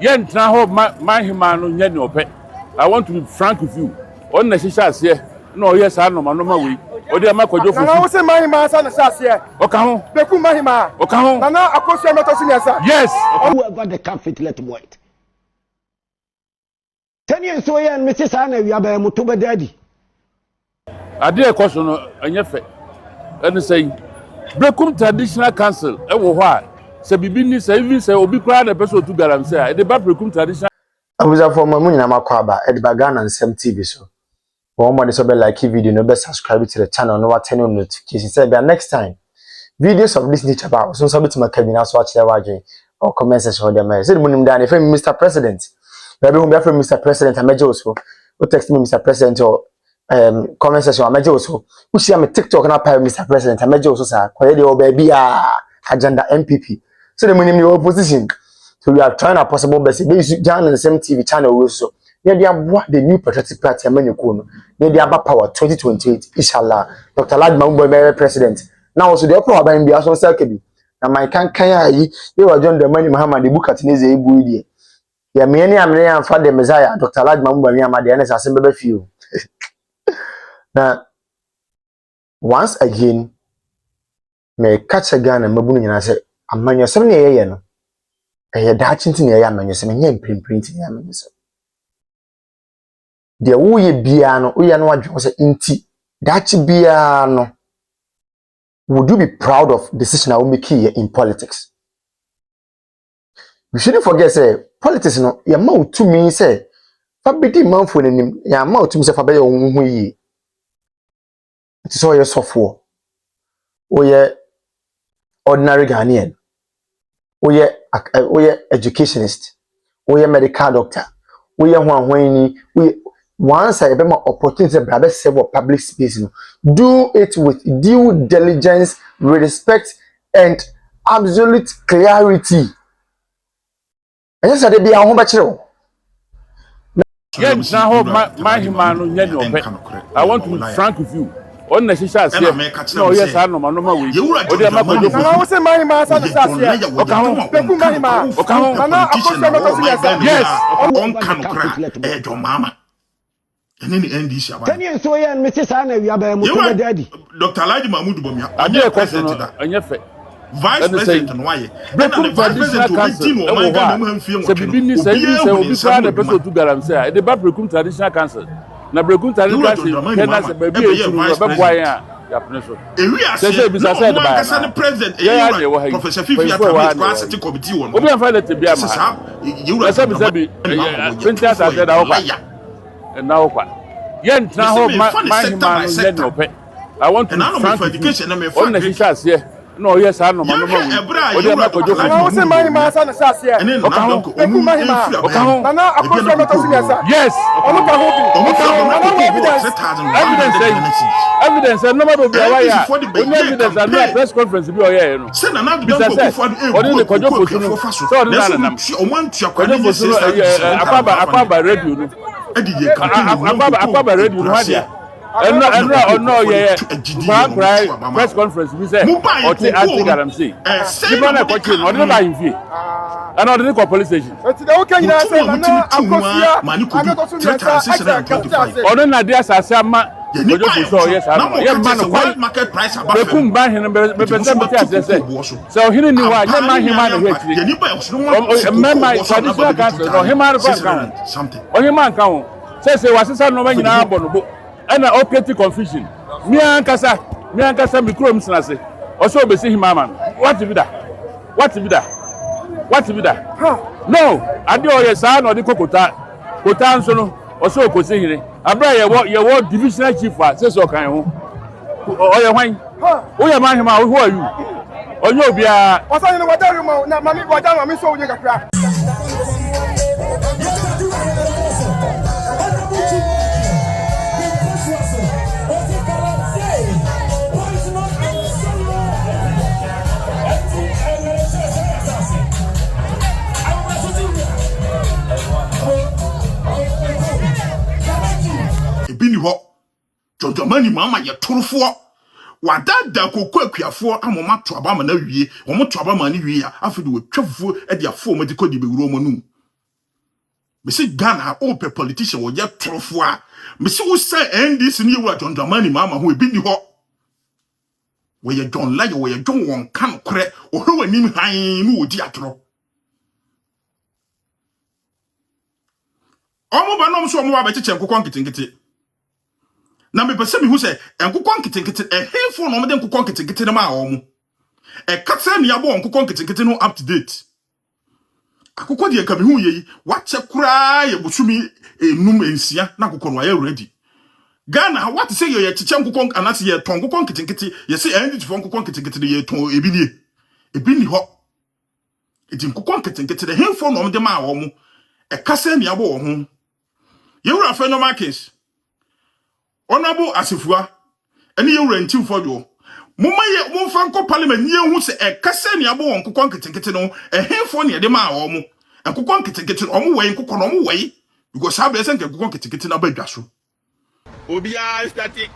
Yen now Mahama no N0w. I want to be frank with you. On the Shas here. No, yes, I know my normal way. Or the Amakojo. I was saying Mahama son Shas here. Okamo. Brekum Mahama. Okamo. Nana Akosia Motosinia. Yes. Whoever the cafe let white. 10 years so and Mrs. Anna, we are by Mutuba Daddy. I did a question on your face. And say, Brekum Traditional Council, why? Say, Bibini, say, even say, Obi Crown, a person to Galamsey, the Brekum Traditional. I was a former Munina Makwaba at Bagan and St0p. So, one more is like video, no best subscribe to the channel, no turn on notifications. Say, next time, videos of this nature about so submit to my cabin, watch their wagon or comment section for them. Said Munim Dan, if Mr. President, maybe whom you from Mr. President, I major also, or text me Mr. President or comment section, I major also, who see I'm a TikTok and I pay Mr. President, I major also, sir, quality or baby, agenda MPP. So the Munim your opposition. So we are trying our possible best. They join the same TV channel also. They are what the new patriotic party and menu kono. They are power 2028. Inshallah. Dr. Mahama president. Now also the power by MBA so St0p. Na my kan yi they were John the money Mahama the book at Neze Ebu die. Ya me ni amene am fa the Messiah Dr. Mahama ni amade na sase bebe fie. Na once again me catch a gun and mabunu nyina say amanyo sem ne yeye no. That chinti ne ya manyo se menye print ne ya manyo se de wo ye bia no wo ye no wadwo se inti that bia no would you be proud of decision I will make here in politics? We shouldn't forget say politics no ya ma to me say fa bedi manfo nanim ya ma to me say fa be ye wo yi it is all your software o ye ordinary Ghanaian we educationist, we medical doctor, we once I have more opportunity to serve public space, do it with due diligence, respect, and absolute clarity. And yes, I be a home bachelor. Yen now Mahama no N0w. I want to be frank with you. On the Shas here. No, yes, I know my normal way. Or the Amakojo. I was saying Mahama son Shas here. Okamo. Brekum Mahama. Okamo. Nana Akosia Motosinia. Yes. John Mama. And then the end is 10 years so and Mrs. Anna, we are by Mutuba Daddy. Dr. Mahmoud Bomia. I did a question on your face. Vice President and why? Brekum Traditional Council, say Bibini, say, Obi Crown, a person to Galamsey, the Brekum Traditional Council. Na Brekum Traditional Council, Kenya, baby, the president, Professor Fifi, committee one. Obi and Violet to be a man. You are Princess, I said, and now, Yen now Mahama N0w. I want to be frank with you. On the Shas here. No, yes, I know my normal way. I was saying Mahama son Shas here. Brekum Mahama. Nana Akosia Motosinia. Yes. Evidence and nobody will be aware. Only evidence and no press conference will be aware. Press conference we say anti Galamsey. People na question on the in fee. And on the police station. On na dia sase ma yes market price about Brekum ban him so he ni wa ye man him na here remember traditional council no him man go something on him man kan say wasesa no ma nyina abonobo and opeti confusion me ankasa me krom sinase also obesi him man what be that no ade oye sa na odi kokota nso no also okosi hire abra ye wo divisional chief say so kan ho oye hwan oye man him who are you onye obia osa ni wadaru mo na mami wadaru mami so onye kakra bini ho Jodomani mama ye torofo wadada kokko akuafo amoma toaba ma na wie omo toaba ma ne wie ya afidi we twafuo e dia fo ma dikodi be wuro mo num Me say Ghana open politician wo ye trofo a me say wo say NDC ni wo John Dramani Mahama ho ebi ni ho wo ye John Laye wo ye John won kan kore o hwe wanim han mu odi atro omo ba no so omo wa be cheche nkokon kitinkiti na me pese me hu say nkokon kitinkiti ehefo no me de nkokon kitinkiti na ma omo kata ni abo nkokon kitinkiti no up to date akokɔ de ka me hu ye wache kura ye busumi enum ensia na akokɔ no aye ready Ghana what say ye chiche nkokɔ anase ye ton nkokɔ nkitinkiti ye say endi fo nkokɔ nkitinkiti ye ton ebi ni ho edi nkokɔ nkitinkiti de hemfo no de ma wo mo kasa ni abo wo ho ye wura fa no markets onabo asefua ene ye wura ntimfo do mumma ye mumfa nko parliament ye hu se kasa ni abo won kokon kitinkiti no ehemfo ne de ma wo mo kokon kitinkiti omo wei kokon omo wei because have say kokon kitinkiti na badwa so obia static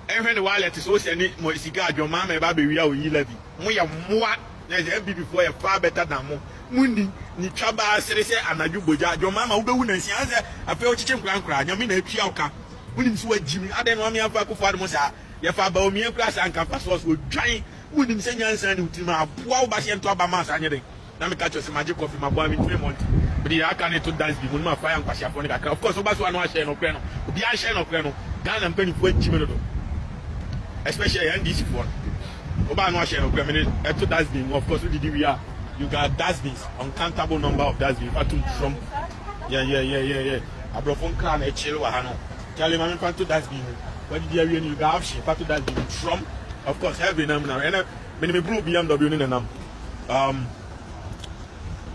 ehwe ne wallet so se ni mo sika adwoma ma ba be wi a oyi labi mo ye moa na je be before ye far better than mo mundi ni twaba sere se anadwo boja adwoma ma wo be wu na nsia se afa o chiche nkran nyame na atwa oka mundi so agimi ade no me afa kofo ade mo sa ye fa ba omi ekura sa nkan pass was odwan munim se nyansan ni utima aboa wo ba se ento aba ma sa anye den na me catch us magic coffee ma boa me 3 months but ya can to dance bi munuma fa yan kwahia fo ne kakra of course wo ba so anu a share no kre no obi a share no kre no Ghana mpani fo agimi do especially NDC for wo ba anu a share no kre me to dance bi of course we are you got dustbins uncountable number of dustbins fatum from yeah abrofon kra na echelo wa ha no tell him I'm going to dustbin. What did you you got option to dustbin from of course heavy name now and me blue BMW in them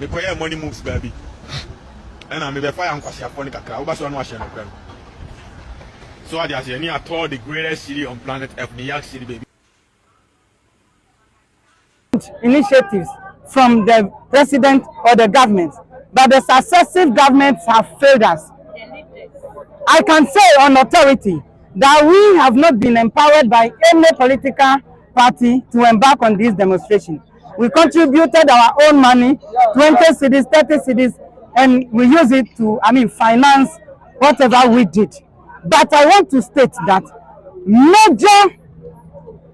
me pay money moves baby and I me be fire and kwasi afoni kakra wo ba so no ahye no kra so I just any at all the greatest city on planet Earth New York City baby initiatives from the president or the government, but the successive governments have failed us. I can say on authority that we have not been empowered by any political party to embark on this demonstration. We contributed our own money, 20 cities, 30 cities, and we use it to, finance whatever we did. But I want to state that major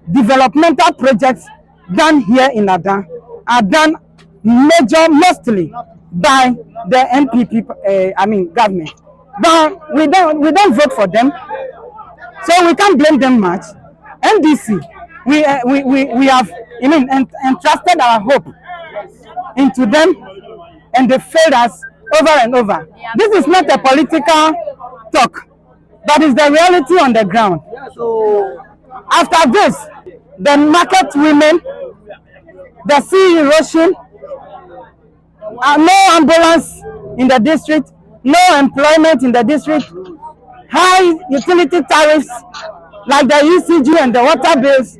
developmental projects done here in Adan are done mostly by the NPP, government. But we don't vote for them, so we can't blame them much. NDC, we have entrusted our hope into them, and they failed us over and over. This is not a political talk, but it's the reality on the ground. So after this, the market women, the sea erosion, no ambulance in the district, no employment in the district, high utility tariffs like the ECG and the water bills,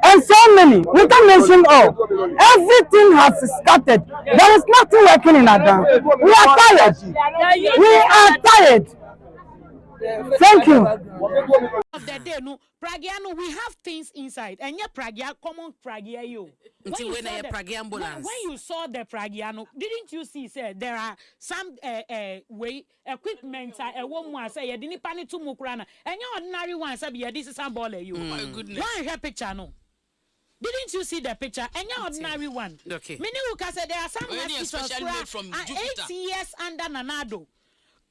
and so many. We can mention all. Everything has started. There is nothing working in Adam. We are tired. We are tired. Thank you. Of the day, no, Pragiano, we have things inside, and yeah, Pragia, common Pragia, you. When you saw the Pragiano, didn't you see? Said there are some way equipment. A woman say you didn't panic to Mukrana, and your ordinary one said, "Yeah, this is some ball you." My goodness, why her picture no? Didn't you see the picture? And your ordinary one. Okay. Many who said there are some hospitals from 8 years under Nanado.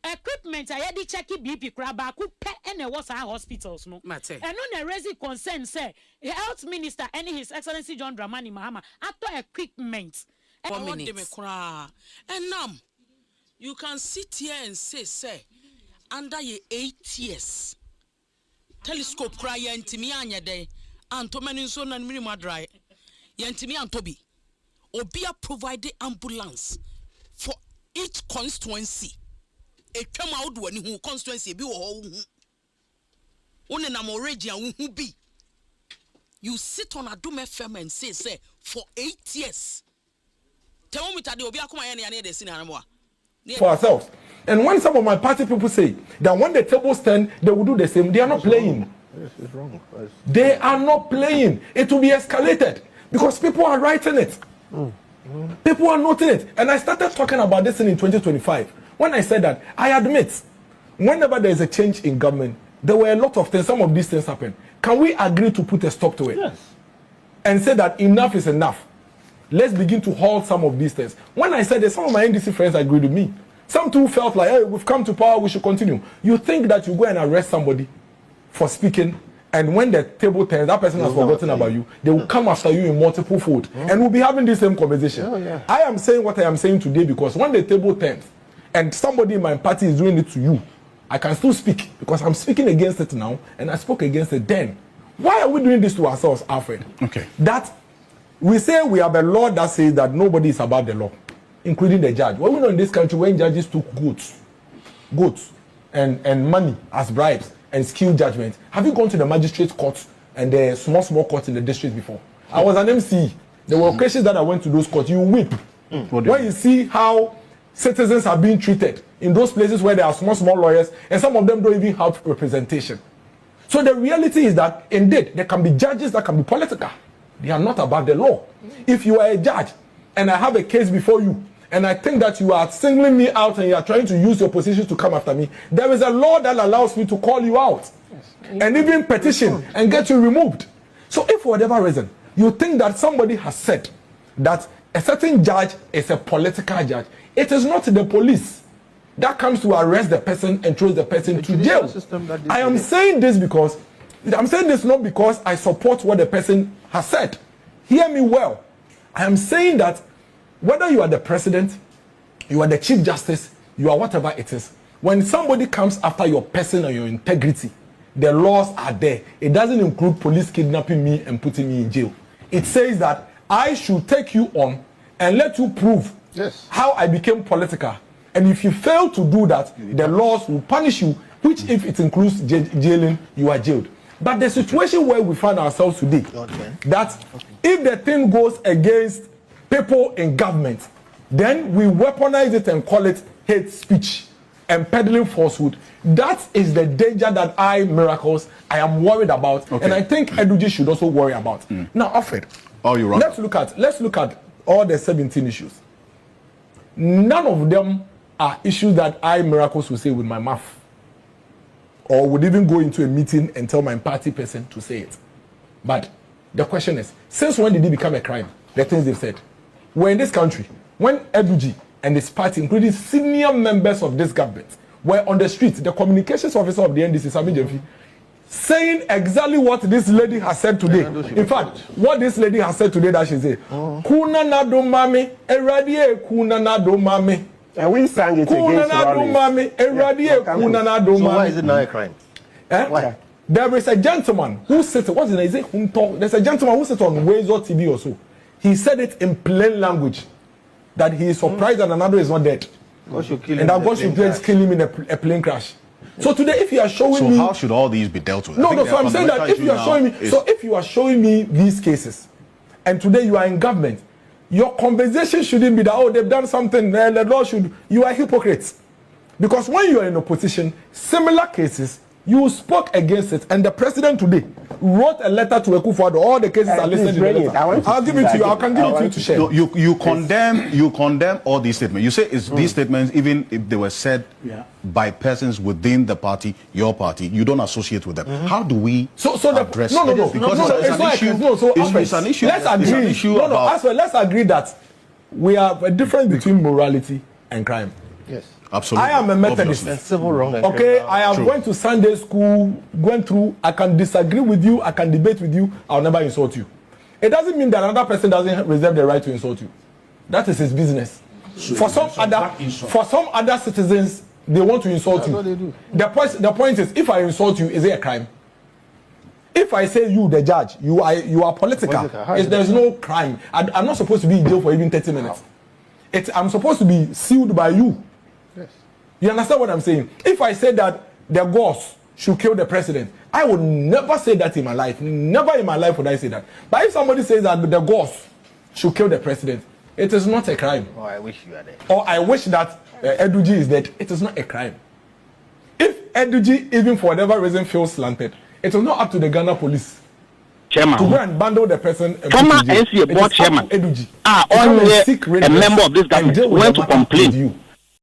Equipment I had check BP craba could pet and was our hospitals no and on a raising concern say health minister and his excellency John Dramani Mahama after equipment and you can sit here and say under your 8 years telescope cry yantimi anya day antomani so na minima dry yantimi antobi obia provided ambulance for each constituency. A come out when who constituency be or one and I'm already who be. You sit on a Doom FM and say for 8 years. Tell me that they will be a come for ourselves. And when some of my party people say that when the table stand, they will do the same, they are not playing. Yes, it's wrong. They are not playing. It will be escalated because people are writing it. People are noting it. And I started talking about this in 2025. When I said that, I admit, whenever there is a change in government, there were a lot of things, some of these things happen. Can we agree to put a stop to it? Yes. And say that enough is enough? Let's begin to halt some of these things. When I said that, some of my NDC friends agreed with me. Some too felt like, hey, we've come to power, we should continue. You think that you go and arrest somebody for speaking, and when the table turns, that person has forgotten about you. They will come after you in multiple fold, and we'll be having the same conversation. I am saying what I am saying today because when the table turns, and somebody in my party is doing it to you, I can still speak because I'm speaking against it now, and I spoke against it then. Why are we doing this to ourselves, Alfred? Okay. That we say we have a law that says that nobody is above the law, including the judge. Well, we know in this country when judges took goats and money as bribes and skilled judgment. Have you gone to the magistrate court and the small court in the district before? I was an MC. There were occasions that I went to those courts. You weep when you see how citizens are being treated in those places where there are small lawyers, and some of them don't even have representation. So the reality is that indeed there can be judges that can be political. They are not above the law. If you are a judge and I have a case before you, and I think that you are singling me out and you are trying to use your position to come after me, there is a law that allows me to call you out and even petition and get you removed. So if for whatever reason you think that somebody has said that a certain judge is a political judge, it is not the police that comes to arrest the person and throws the person to jail. I am saying this because I'm saying this not because I support what the person has said. Hear me well. I am saying that whether you are the president, you are the chief justice, you are whatever it is, when somebody comes after your person or your integrity, the laws are there. It doesn't include police kidnapping me and putting me in jail. It says that I should take you on and let you prove how I became political. And if you fail to do that, the laws will punish you, which if it includes jailing, you are jailed. But the situation where we find ourselves today, that if the thing goes against people in government, then we weaponize it and call it hate speech and peddling falsehood. That is the danger that I am worried about, and I think Eduji should also worry about. Now, Alfred, let's look at all the 17 issues. None of them are issues that will say with my mouth, or would even go into a meeting and tell my party person to say it. But the question is, since when did it become a crime? The things they've said. We're in this country, when Eduji and his party, including senior members of this government, were on the street, the communications officer of the NDC, S0p, saying exactly what this lady has said today. In fact, what this lady has said today that she said, Kuna na do mami, eradie kuna na do mami. And we sang it against mami, eradie kuna na do mami. So why is it not a crime? Why? There is a gentleman who sits, what's his name? There's a gentleman who sits on Y0U TV also. He said it in plain language that he is surprised that N0w is not dead. And that God should kill him in a plane crash. So today, if you are showing me, so how should all these be dealt with? No. So I'm saying that if you are showing me, so if you are showing me these cases, and today you are in government, your conversation shouldn't be that they've done something. The law should. You are hypocrites, because when you are in opposition, similar cases, you spoke against it, and the president today wrote a letter to Akufo-Addo. All the cases are listed in the letter. I'll give it to you. I can give it to you to share. No, you condemn all these statements. You say these statements, even if they were said by persons within the party, your party, you don't associate with them. How do we address it? No. Because it's an issue. Let's agree. Let's agree that we have a difference between morality and crime. Yes. Absolutely. I am a Methodist. Civil wrong. Okay, I have went to Sunday school, went through. I can disagree with you. I can debate with you. I'll never insult you. It doesn't mean that another person doesn't reserve the right to insult you. That is his business. For some other citizens, they want to insult you. They do. The point is, if I insult you, is it a crime? If I say you, the judge, you are political, there's no crime. I'm not supposed to be in jail for even 30 minutes. I'm supposed to be sued by you. Yes. You understand what I'm saying? If I say that the Gauls should kill the president, I would never say that in my life. Never in my life would I say that. But if somebody says that the Gauls should kill the president, it is not a crime. Oh, I wish you were there. Or I wish that Eduji is dead. It is not a crime. If Eduji, even for whatever reason, feels slanted, it is not up to the Ghana police chairman to go and bundle the person. Former NCA board chairman, a member of this government, went to complain